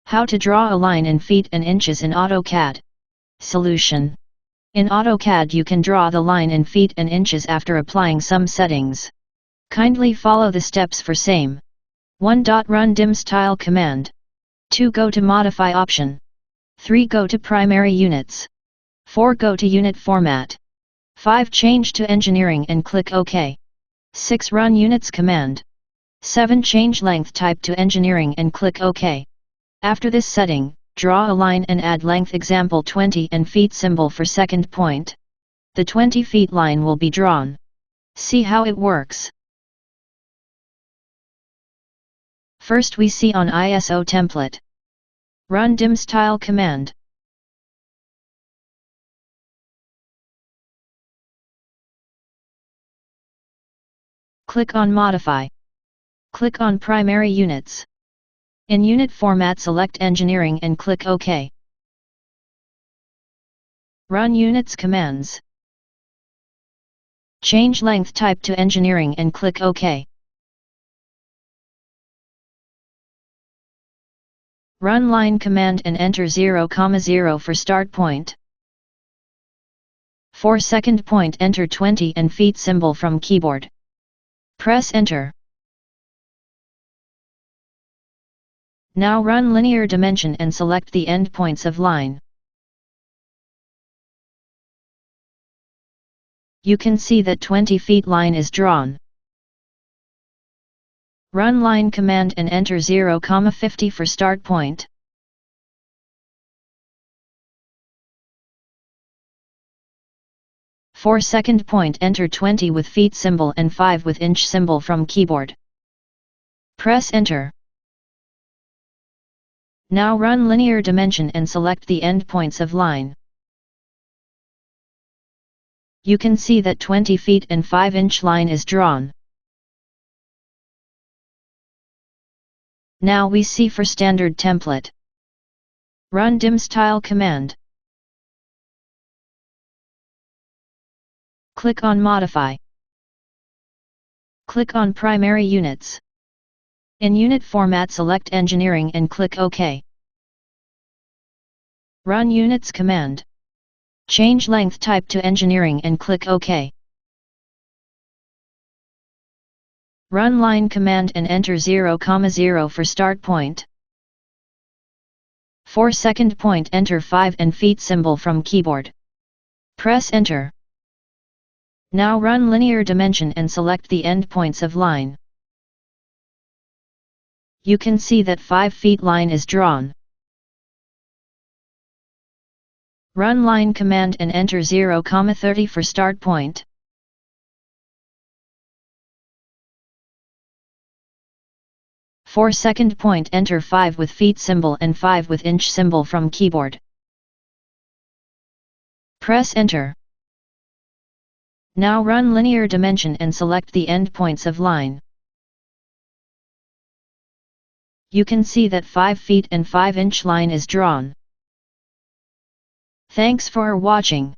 How to draw a line in feet and inches in AutoCAD. Solution. In AutoCAD you can draw the line in feet and inches after applying some settings. Kindly follow the steps for same. 1. Run DIMSTYLE command. 2. Go to Modify option. 3. Go to Primary Units. 4. Go to Unit Format. 5. Change to Engineering and click OK. 6. Run Units command. 7. Change Length Type to Engineering and click OK. After this setting, draw a line and add length example 20 and feet symbol for second point. The 20 feet line will be drawn. See how it works. First we see on ISO template. Run DIMSTYLE command. Click on Modify. Click on Primary Units. In Unit Format select Engineering and click OK. Run Units commands. Change Length Type to Engineering and click OK. Run Line command and enter 0,0 for start point. For second point enter 20 and feet symbol from keyboard. Press Enter. Now run linear dimension and select the endpoints of line. You can see that 20 feet line is drawn. Run line command and enter 0,50 for start point. For second point enter 20 with feet symbol and 5 with inch symbol from keyboard. Press Enter. Now run linear dimension and select the endpoints of line. You can see that 20 feet and 5-inch line is drawn. Now we see for standard template. Run DIMSTYLE command. Click on Modify. Click on Primary Units. In Unit Format select Engineering and click OK. Run Units command. Change Length Type to Engineering and click OK. Run Line command and enter 0,0 for start point. For second point enter 5 and feet symbol from keyboard. Press Enter. Now run linear dimension and select the endpoints of line. You can see that 5 feet line is drawn. Run line command and enter 0,30 for start point. For second point enter 5 with feet symbol and 5 with inch symbol from keyboard. Press Enter. Now run linear dimension and select the endpoints of line. You can see that 5 feet and 5-inch line is drawn. Thanks for watching.